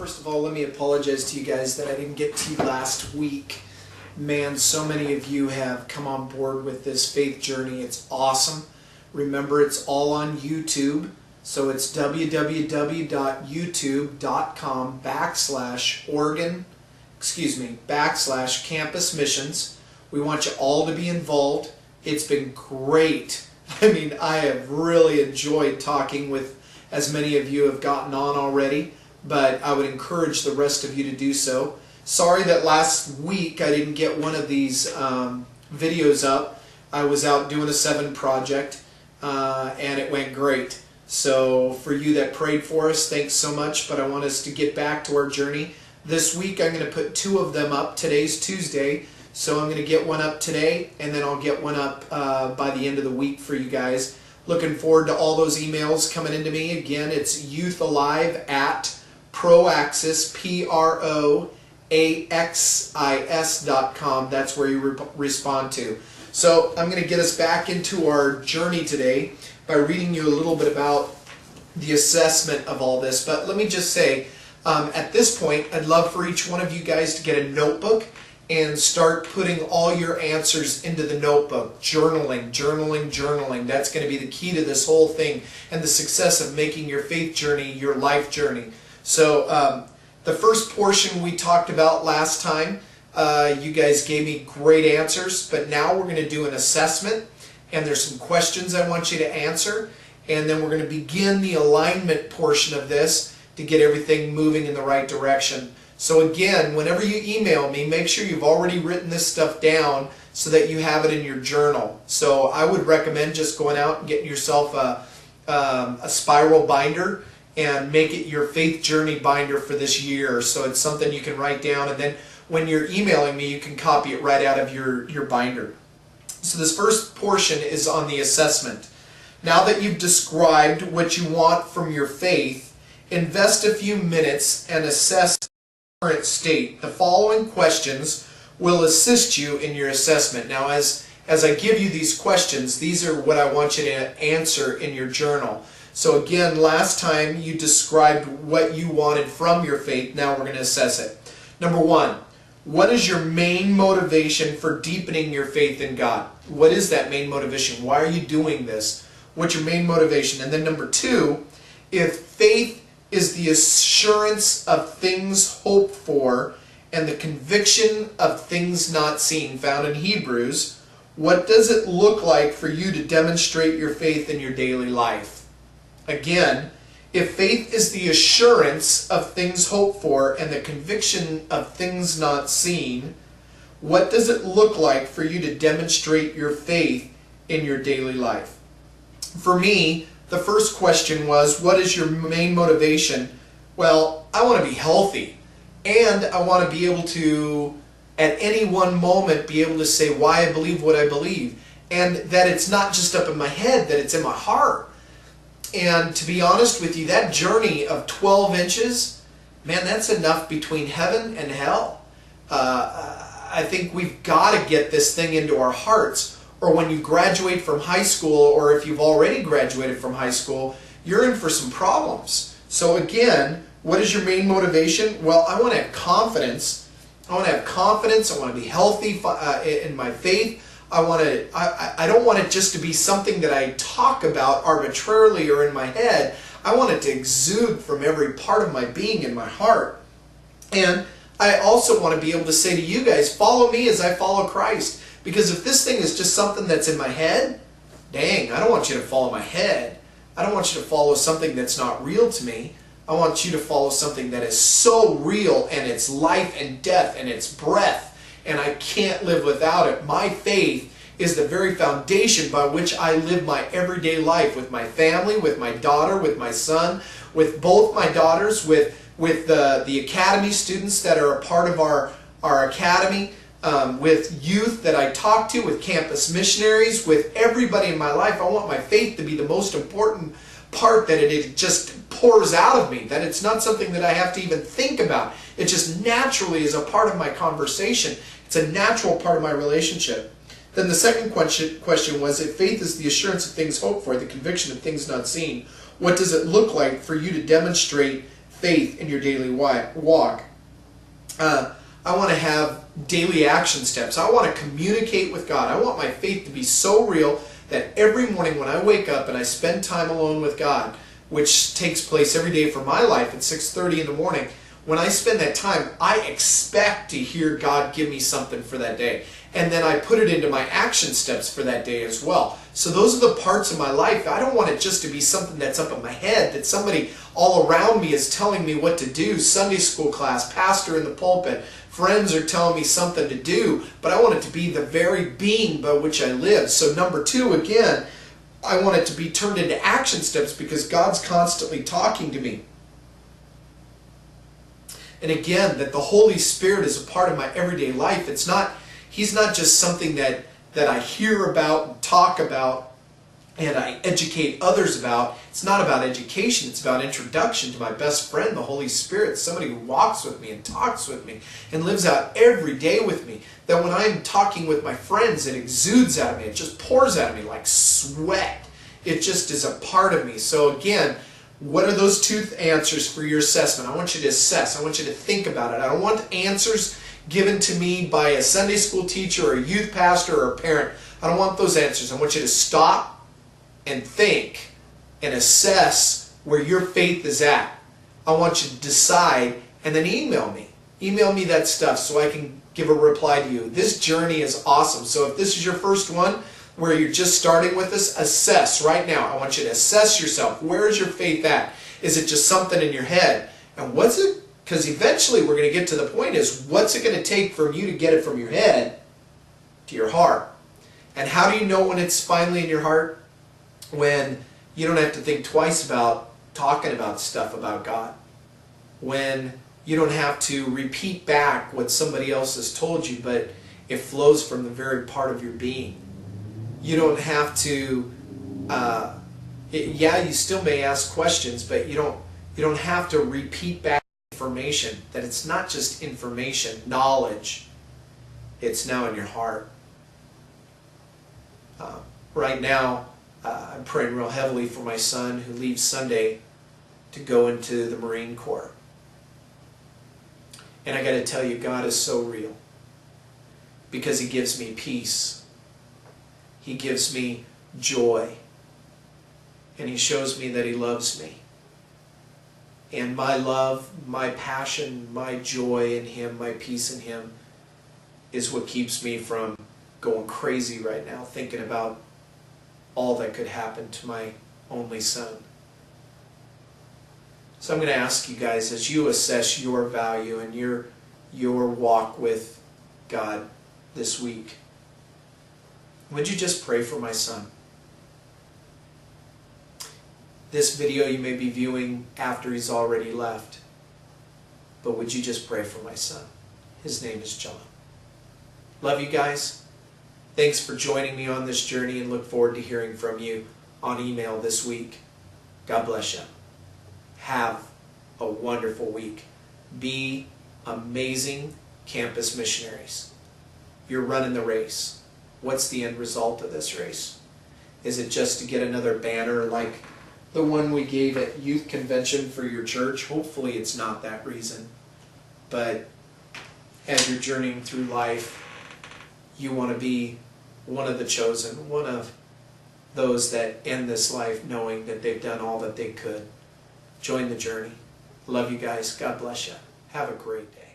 First of all, let me apologize to you guys that I didn't get to you last week. Man, so many of you have come on board with this faith journey. It's awesome. Remember, it's all on YouTube. So it's www.youtube.com/Oregon/Campus Missions. We want you all to be involved. It's been great. I mean, I have really enjoyed talking with as many of you have gotten on already, but I would encourage the rest of you to do so. Sorry that last week I didn't get one of these videos up. I was out doing a 7 project and it went great. So for you that prayed for us, thanks so much, but I want us to get back to our journey. This week I'm going to put 2 of them up. Today's Tuesday, so I'm going to get one up today, and then I'll get one up by the end of the week for you guys. Looking forward to all those emails coming into me. Again, it's youthalive@proaxis, PROAXIS.com. That's where you respond to. So I'm going to get us back into our journey today by reading you a little bit about the assessment of all this. But let me just say, at this point, I'd love for each one of you guys to get a notebook and start putting all your answers into the notebook. Journaling. That's going to be the key to this whole thing and the success of making your faith journey your life journey. So the first portion we talked about last time, you guys gave me great answers, but now we're going to do an assessment, and there's some questions I want you to answer, and then we're going to begin the alignment portion of this to get everything moving in the right direction. So again, whenever you email me, make sure you've already written this stuff down so that you have it in your journal. So I would recommend just going out and getting yourself a spiral binder and make it your faith journey binder for this year. So it's something you can write down, and then when you're emailing me, you can copy it right out of your binder. So this first portion is on the assessment. Now that you've described what you want from your faith, invest a few minutes and assess current state. The following questions will assist you in your assessment. Now, as I give you these questions, these are what I want you to answer in your journal. So again, last time you described what you wanted from your faith. Now we're going to assess it. Number 1, what is your main motivation for deepening your faith in God? What is that main motivation? Why are you doing this? What's your main motivation? And then number 2, if faith is the assurance of things hoped for and the conviction of things not seen, found in Hebrews, what does it look like for you to demonstrate your faith in your daily life? Again, if faith is the assurance of things hoped for and the conviction of things not seen, what does it look like for you to demonstrate your faith in your daily life? For me, the first question was, what is your main motivation? Well, I want to be healthy, and I want to be able to, at any one moment, be able to say why I believe what I believe, and that it's not just up in my head, that it's in my heart. And to be honest with you, that journey of 12 inches, man, that's enough between heaven and hell. I think we've got to get this thing into our hearts, or when you graduate from high school, or if you've already graduated from high school, you're in for some problems. So again, what is your main motivation? Well, I want to have confidence. I want to have confidence. I want to be healthy in my faith. I don't want it just to be something that I talk about arbitrarily or in my head. I want it to exude from every part of my being in my heart. And I also want to be able to say to you guys, follow me as I follow Christ. Because if this thing is just something that's in my head, dang, I don't want you to follow my head. I don't want you to follow something that's not real to me. I want you to follow something that is so real, and it's life and death and it's breath, and I can't live without it. My faith is the very foundation by which I live my everyday life with my family, with my daughter, with my son, with both my daughters, with the academy students that are a part of our academy, with youth that I talk to, with campus missionaries, with everybody in my life. I want my faith to be the most important part, that it just pours out of me, that it's not something that I have to even think about. It just naturally is a part of my conversation. It's a natural part of my relationship. Then the second question was, if faith is the assurance of things hoped for, the conviction of things not seen, what does it look like for you to demonstrate faith in your daily walk. I want to have daily action steps. I want to communicate with God. I want my faith to be so real that every morning when I wake up and I spend time alone with God, which takes place every day for my life at 6:30 in the morning, when I spend that time, I expect to hear God give me something for that day. And then I put it into my action steps for that day as well. So those are the parts of my life. I don't want it just to be something that's up in my head, that somebody all around me is telling me what to do. Sunday school class, pastor in the pulpit, friends are telling me something to do, but I want it to be the very being by which I live. So number 2, again, I want it to be turned into action steps because God's constantly talking to me. And again, that the Holy Spirit is a part of my everyday life. He's not just something that I hear about and talk about and I educate others about. It's not about education. It's about introduction to my best friend, the Holy Spirit, somebody who walks with me and talks with me and lives out every day with me. That when I'm talking with my friends, it exudes out of me. It just pours out of me like sweat. It just is a part of me. So again, what are those 2 answers for your assessment? I want you to assess. I want you to think about it. I don't want answers given to me by a Sunday school teacher or a youth pastor or a parent. I don't want those answers. I want you to stop and think and assess where your faith is at. I want you to decide and then email me. Email me that stuff so I can give a reply to you. This journey is awesome. So if this is your first one where you're just starting with us, assess right now. I want you to assess yourself. Where is your faith at? Is it just something in your head? And what's it? Because eventually we're going to get to the point is, what's it going to take for you to get it from your head to your heart? And how do you know when it's finally in your heart? When you don't have to think twice about talking about stuff about God. When you don't have to repeat back what somebody else has told you, but it flows from the very part of your being. You don't have to, you still may ask questions, but you don't have to repeat back information. That it's not just information, knowledge. It's now in your heart. Right now, I'm praying real heavily for my son who leaves Sunday to go into the Marine Corps. And I got to tell you, God is so real because He gives me peace. He gives me joy. And He shows me that He loves me. And my love, my passion, my joy in Him, my peace in Him is what keeps me from going crazy right now, thinking about all that could happen to my only son. So I'm going to ask you guys, as you assess your value and your walk with God this week, would you just pray for my son? This video you may be viewing after he's already left, but would you just pray for my son? His name is John. Love you guys. Thanks for joining me on this journey and look forward to hearing from you on email this week. God bless you. Have a wonderful week. Be amazing campus missionaries. You're running the race. What's the end result of this race? Is it just to get another banner like the one we gave at youth convention for your church? Hopefully it's not that reason. But as you're journeying through life, you want to be one of the chosen, one of those that end this life knowing that they've done all that they could. Join the journey. Love you guys. God bless you. Have a great day.